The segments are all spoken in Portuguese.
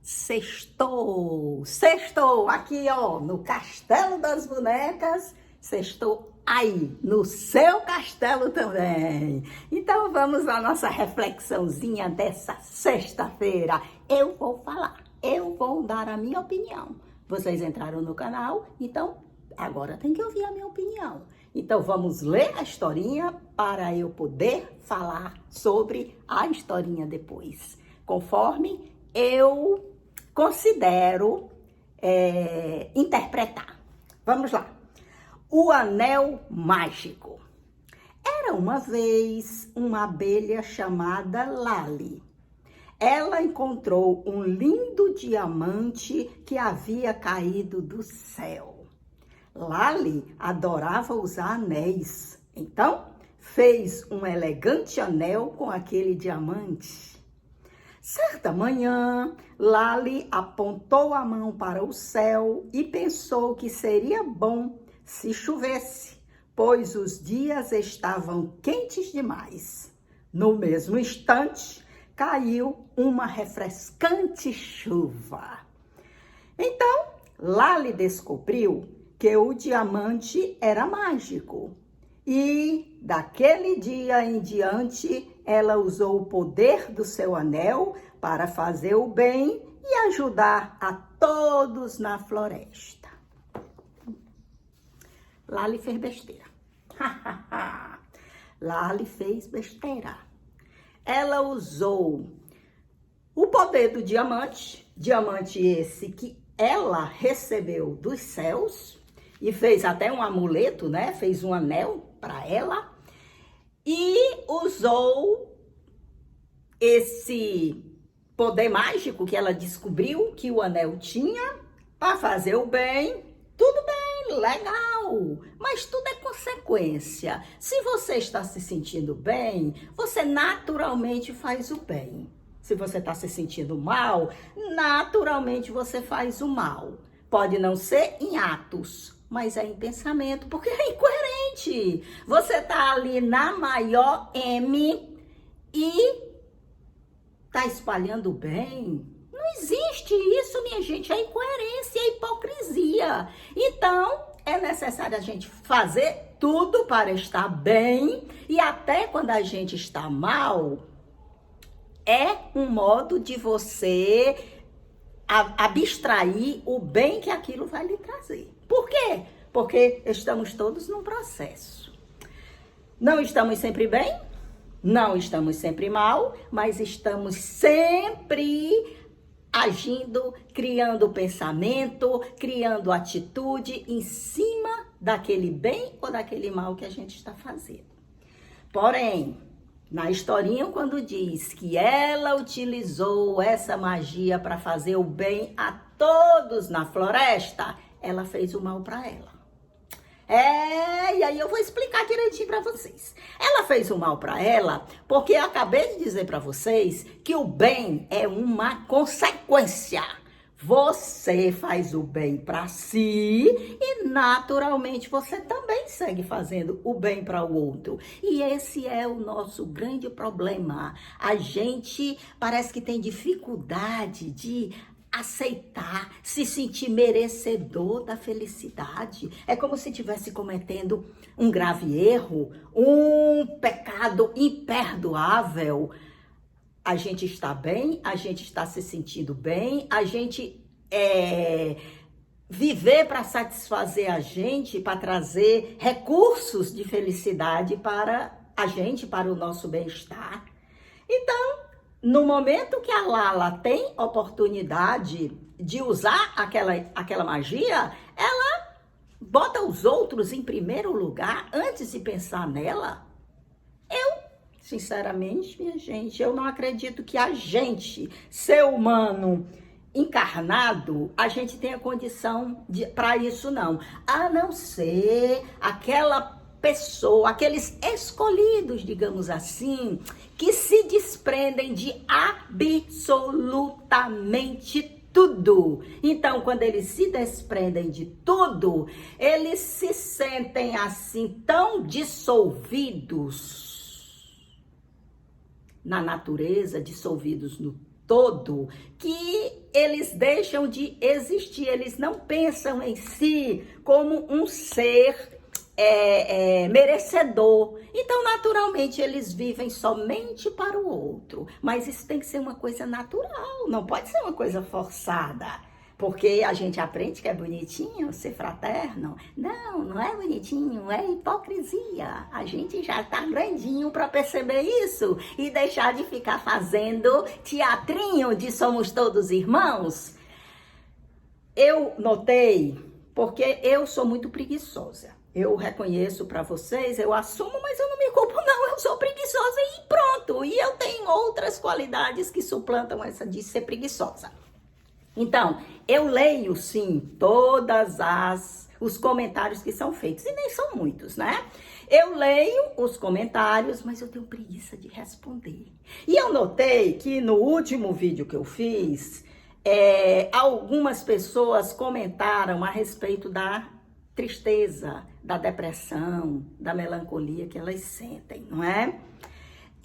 Sextou aqui, ó, no Castelo das Bonecas, sextou aí, no seu castelo também. Então vamos à nossa reflexãozinha dessa sexta-feira. Eu vou falar, eu vou dar a minha opinião. Vocês entraram no canal, então agora tem que ouvir a minha opinião. Então vamos ler a historinha para eu poder falar sobre a historinha depois, conforme eu considero interpretar. Vamos lá. O Anel Mágico. Era uma vez uma abelha chamada Lali. Ela encontrou um lindo diamante que havia caído do céu. Lali adorava usar anéis, então fez um elegante anel com aquele diamante. Certa manhã, Lali apontou a mão para o céu e pensou que seria bom se chovesse, pois os dias estavam quentes demais. No mesmo instante, caiu uma refrescante chuva. Então, Lali descobriu que o diamante era mágico. E daquele dia em diante, ela usou o poder do seu anel para fazer o bem e ajudar a todos na floresta. Lali fez besteira. Lali fez besteira. Ela usou o poder do diamante, diamante esse que ela recebeu dos céus, e fez até um amuleto, né? Fez um anel para ela e usou esse poder mágico que ela descobriu que o anel tinha para fazer o bem. Tudo bem, legal, mas tudo é consequência. Se você está se sentindo bem, você naturalmente faz o bem. Se você está se sentindo mal, naturalmente você faz o mal. Pode não ser em atos, mas é em pensamento, porque é incoerente. Você tá ali na maior M e tá espalhando bem. Não existe isso, minha gente. É incoerência, é hipocrisia. Então, é necessário a gente fazer tudo para estar bem, e até quando a gente está mal, é um modo de você abstrair o bem que aquilo vai lhe trazer. Por quê? Porque estamos todos num processo. Não estamos sempre bem, não estamos sempre mal, mas estamos sempre agindo, criando pensamento, criando atitude em cima daquele bem ou daquele mal que a gente está fazendo. Porém, na historinha, quando diz que ela utilizou essa magia para fazer o bem a todos na floresta, ela fez o mal para ela. E aí eu vou explicar direitinho para vocês. Ela fez o mal para ela porque eu acabei de dizer para vocês que o bem é uma consequência. Você faz o bem para si e naturalmente você também segue fazendo o bem para o outro. E esse é o nosso grande problema. A gente parece que tem dificuldade de aceitar, se sentir merecedor da felicidade. É como se estivesse cometendo um grave erro, um pecado imperdoável. A gente está bem, a gente está se sentindo bem, a gente viver para satisfazer a gente, para trazer recursos de felicidade para a gente, para o nosso bem-estar. Então, no momento que a Lala tem oportunidade de usar aquela magia, ela bota os outros em primeiro lugar antes de pensar nela. Sinceramente, minha gente, eu não acredito que a gente, ser humano encarnado, a gente tenha condição para isso, não. A não ser aquela pessoa, aqueles escolhidos, digamos assim, que se desprendem de absolutamente tudo. Então, quando eles se desprendem de tudo, eles se sentem assim tão dissolvidos na natureza, dissolvidos no todo que eles deixam de existir, eles não pensam em si como um ser merecedor. Então, naturalmente, eles vivem somente para o outro. Mas isso tem que ser uma coisa natural, não pode ser uma coisa forçada. Porque a gente aprende que é bonitinho ser fraterno. Não, não é bonitinho, é hipocrisia. A gente já tá grandinho para perceber isso e deixar de ficar fazendo teatrinho de somos todos irmãos. Eu notei, porque eu sou muito preguiçosa. Eu reconheço para vocês, eu assumo, mas eu não me culpo não, eu sou preguiçosa e pronto. E eu tenho outras qualidades que suplantam essa de ser preguiçosa. Então, eu leio, sim, os comentários que são feitos, e nem são muitos, né? Eu leio os comentários, mas eu tenho preguiça de responder. E eu notei que no último vídeo que eu fiz, algumas pessoas comentaram a respeito da tristeza, da depressão, da melancolia que elas sentem, não é?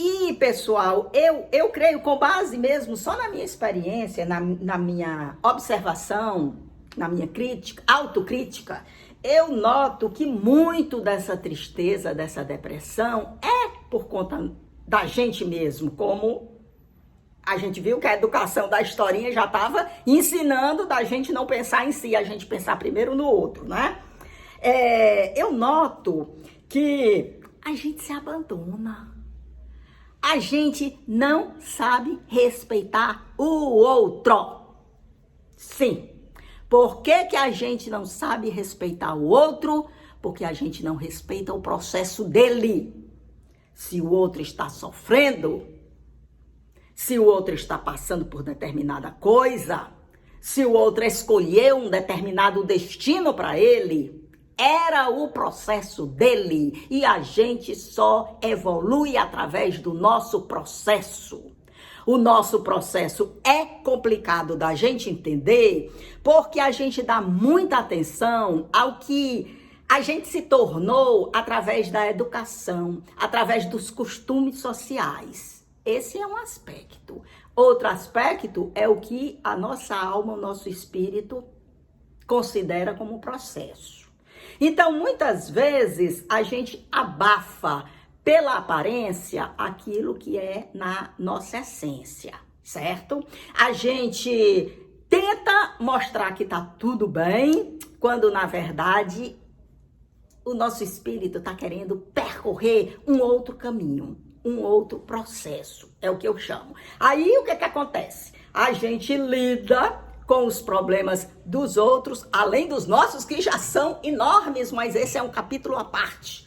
E, pessoal, eu creio, com base mesmo só na minha experiência, na minha observação, na minha autocrítica, eu noto que muito dessa tristeza, dessa depressão, é por conta da gente mesmo, como a gente viu que a educação da historinha já estava ensinando da gente não pensar em si, a gente pensar primeiro no outro, né? Eu noto que a gente se abandona. A gente não sabe respeitar o outro. Sim. Por que a gente não sabe respeitar o outro? Porque a gente não respeita o processo dele. Se o outro está sofrendo, se o outro está passando por determinada coisa, se o outro escolheu um determinado destino para ele, era o processo dele e a gente só evolui através do nosso processo. O nosso processo é complicado da gente entender porque a gente dá muita atenção ao que a gente se tornou através da educação, através dos costumes sociais. Esse é um aspecto. Outro aspecto é o que a nossa alma, o nosso espírito considera como processo. Então, muitas vezes, a gente abafa pela aparência aquilo que é na nossa essência, certo? A gente tenta mostrar que tá tudo bem, quando, na verdade, o nosso espírito tá querendo percorrer um outro caminho, um outro processo, é o que eu chamo. Aí, o que acontece? A gente lida com os problemas dos outros, além dos nossos, que já são enormes, mas esse é um capítulo à parte.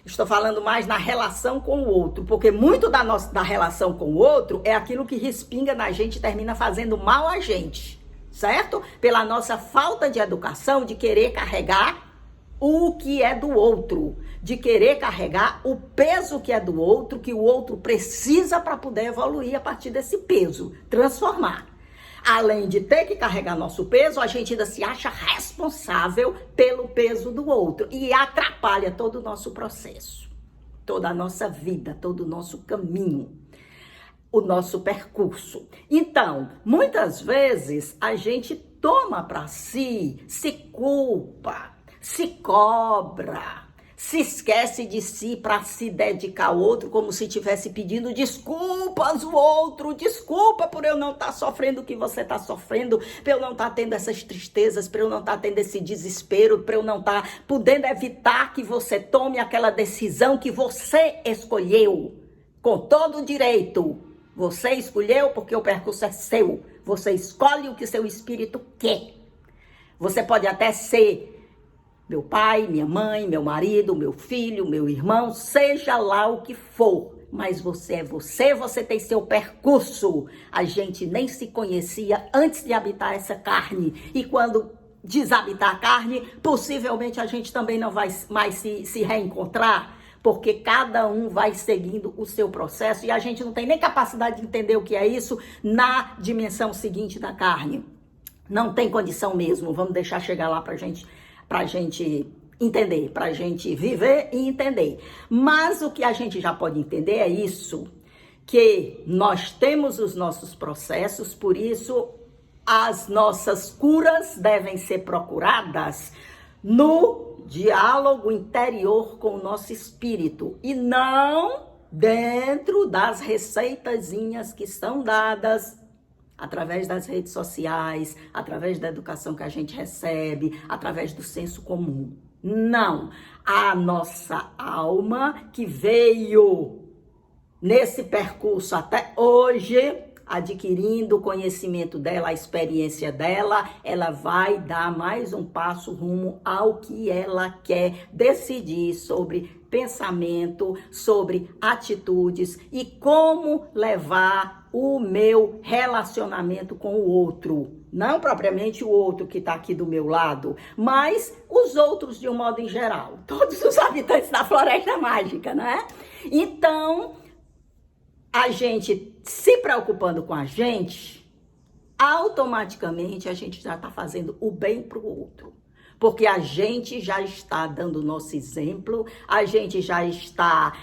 Estou falando mais na relação com o outro, porque muito da relação com o outro é aquilo que respinga na gente e termina fazendo mal a gente, certo? Pela nossa falta de educação, de querer carregar o que é do outro, de querer carregar o peso que é do outro, que o outro precisa para poder evoluir a partir desse peso, transformar. Além de ter que carregar nosso peso, a gente ainda se acha responsável pelo peso do outro e atrapalha todo o nosso processo, toda a nossa vida, todo o nosso caminho, o nosso percurso. Então, muitas vezes a gente toma para si, se culpa, se cobra, se esquece de si para se dedicar ao outro, como se estivesse pedindo desculpas ao outro, desculpa por eu não estar sofrendo o que você está sofrendo, para eu não estar tendo essas tristezas, para eu não estar tendo esse desespero, para eu não estar podendo evitar que você tome aquela decisão que você escolheu, com todo o direito. Você escolheu porque o percurso é seu, você escolhe o que seu espírito quer. Você pode até ser meu pai, minha mãe, meu marido, meu filho, meu irmão, seja lá o que for. Mas você é você, você tem seu percurso. A gente nem se conhecia antes de habitar essa carne. E quando desabitar a carne, possivelmente a gente também não vai mais se reencontrar. Porque cada um vai seguindo o seu processo. E a gente não tem nem capacidade de entender o que é isso na dimensão seguinte da carne. Não tem condição mesmo. Vamos deixar chegar lá pra gente entender, pra gente viver e entender. Mas o que a gente já pode entender é isso, que nós temos os nossos processos, por isso as nossas curas devem ser procuradas no diálogo interior com o nosso espírito e não dentro das receitazinhas que são dadas através das redes sociais, através da educação que a gente recebe, através do senso comum. Não, a nossa alma que veio nesse percurso até hoje, adquirindo o conhecimento dela, a experiência dela, ela vai dar mais um passo rumo ao que ela quer decidir sobre pensamento, sobre atitudes e como levar o meu relacionamento com o outro. Não propriamente o outro que está aqui do meu lado, mas os outros de um modo em geral. Todos os habitantes da Floresta Mágica, né? Então, a gente se preocupando com a gente, automaticamente a gente já está fazendo o bem para o outro. Porque a gente já está dando o nosso exemplo, a gente já está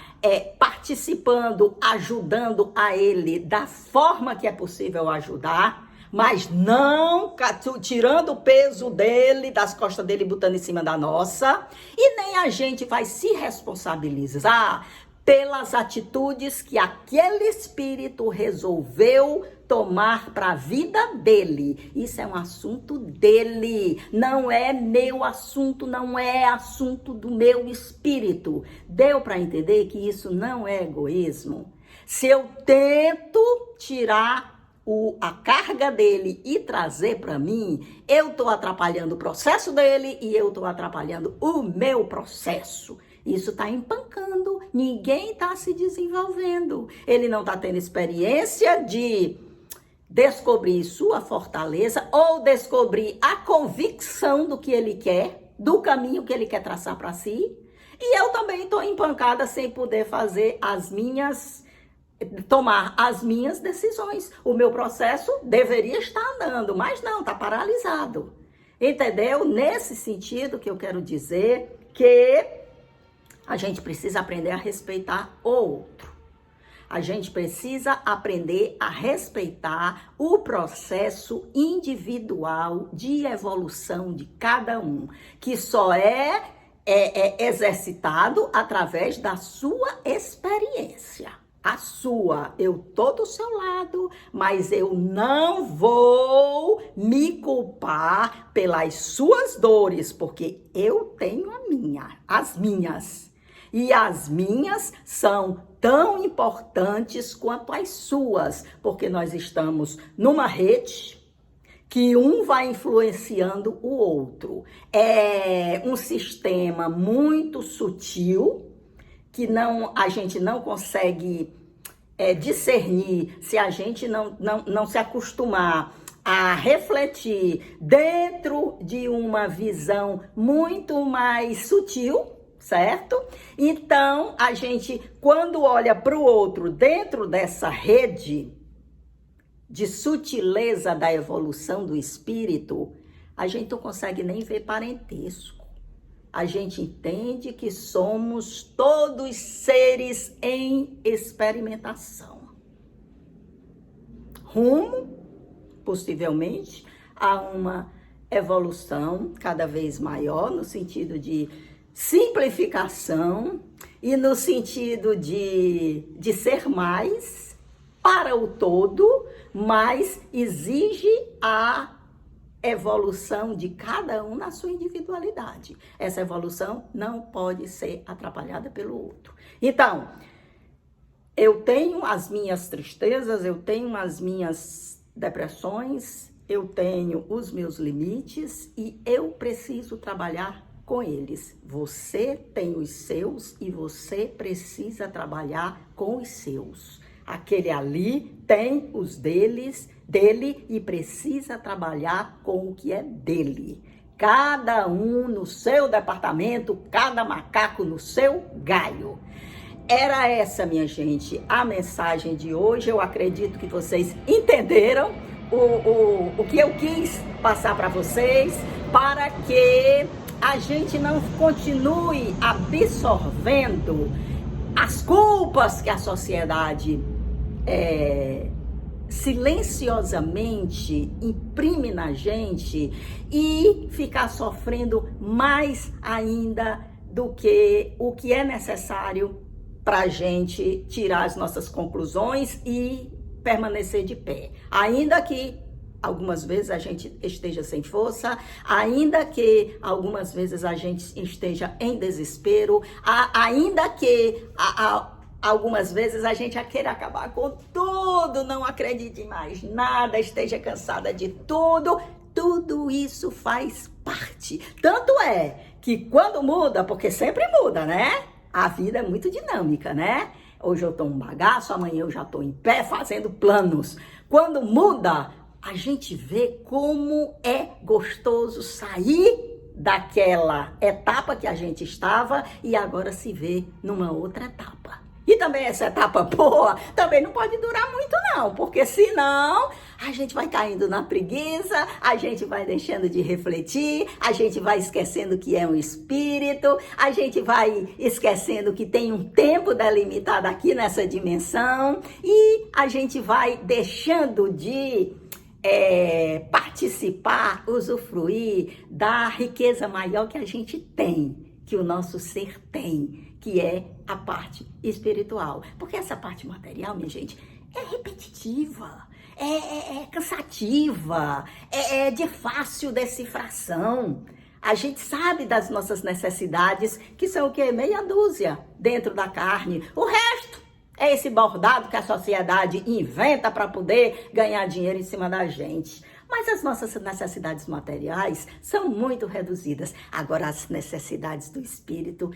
participando, ajudando a ele da forma que é possível ajudar, mas não tirando o peso dele, das costas dele, botando em cima da nossa, e nem a gente vai se responsabilizar pelas atitudes que aquele espírito resolveu tomar para a vida dele. Isso é um assunto dele, não é meu assunto, não é assunto do meu espírito. Deu para entender que isso não é egoísmo? Se eu tento tirar a carga dele e trazer para mim, eu estou atrapalhando o processo dele e eu estou atrapalhando o meu processo. Isso está empancando, ninguém está se desenvolvendo. Ele não está tendo experiência de descobrir sua fortaleza ou descobrir a convicção do que ele quer, do caminho que ele quer traçar para si. E eu também estou empancada sem poder fazer tomar as minhas decisões. O meu processo deveria estar andando, mas não, está paralisado. Entendeu? Nesse sentido que eu quero dizer que a gente precisa aprender a respeitar o outro. A gente precisa aprender a respeitar o processo individual de evolução de cada um, que só é exercitado através da sua experiência. A sua, eu tô do seu lado, mas eu não vou me culpar pelas suas dores, porque eu tenho as minhas. E as minhas são tão importantes quanto as suas, porque nós estamos numa rede que um vai influenciando o outro. É um sistema muito sutil que a gente não consegue discernir se a gente não se acostumar a refletir dentro de uma visão muito mais sutil, certo? Então, a gente, quando olha para o outro dentro dessa rede de sutileza da evolução do espírito, a gente não consegue nem ver parentesco. A gente entende que somos todos seres em experimentação. Rumo, possivelmente, a uma evolução cada vez maior, no sentido de simplificação e no sentido de ser mais para o todo, mas exige a evolução de cada um na sua individualidade. Essa evolução não pode ser atrapalhada pelo outro. Então, eu tenho as minhas tristezas, eu tenho as minhas depressões, eu tenho os meus limites e eu preciso trabalhar com eles. Você tem os seus e você precisa trabalhar com os seus. Aquele ali tem os dele e precisa trabalhar com o que é dele. Cada um no seu departamento, cada macaco no seu galho. Era essa, minha gente, a mensagem de hoje. Eu acredito que vocês entenderam o que eu quis passar para vocês, para que a gente não continue absorvendo as culpas que a sociedade silenciosamente imprime na gente e ficar sofrendo mais ainda do que o que é necessário para a gente tirar as nossas conclusões e permanecer de pé. Ainda que algumas vezes a gente esteja sem força, ainda que algumas vezes a gente esteja em desespero, ainda que algumas vezes a gente queira acabar com tudo, não acredite em mais nada, esteja cansada de tudo. Tudo isso faz parte. Tanto é que quando muda, porque sempre muda, né? A vida é muito dinâmica, né? Hoje eu tô um bagaço, amanhã eu já tô em pé fazendo planos. Quando muda, a gente vê como é gostoso sair daquela etapa que a gente estava e agora se vê numa outra etapa. E também essa etapa boa também não pode durar muito não, porque senão a gente vai caindo na preguiça, a gente vai deixando de refletir, a gente vai esquecendo que é um espírito, a gente vai esquecendo que tem um tempo delimitado aqui nessa dimensão e a gente vai deixando de participar, usufruir da riqueza maior que a gente tem, que o nosso ser tem, que é a parte espiritual. Porque essa parte material, minha gente, é repetitiva, é cansativa, é de fácil decifração. A gente sabe das nossas necessidades, que são o quê? Meia dúzia dentro da carne. O resto é esse bordado que a sociedade inventa para poder ganhar dinheiro em cima da gente. Mas as nossas necessidades materiais são muito reduzidas. Agora, as necessidades do espírito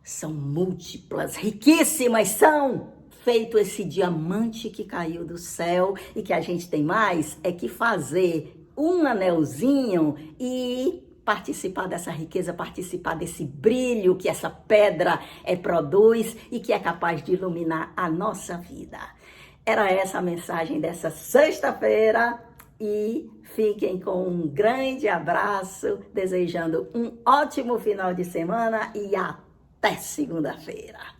são múltiplas, riquíssimas, são feito esse diamante que caiu do céu e que a gente tem mais é que fazer um anelzinho e participar dessa riqueza, participar desse brilho que essa pedra produz e que é capaz de iluminar a nossa vida. Era essa a mensagem dessa sexta-feira e fiquem com um grande abraço, desejando um ótimo final de semana e até segunda-feira.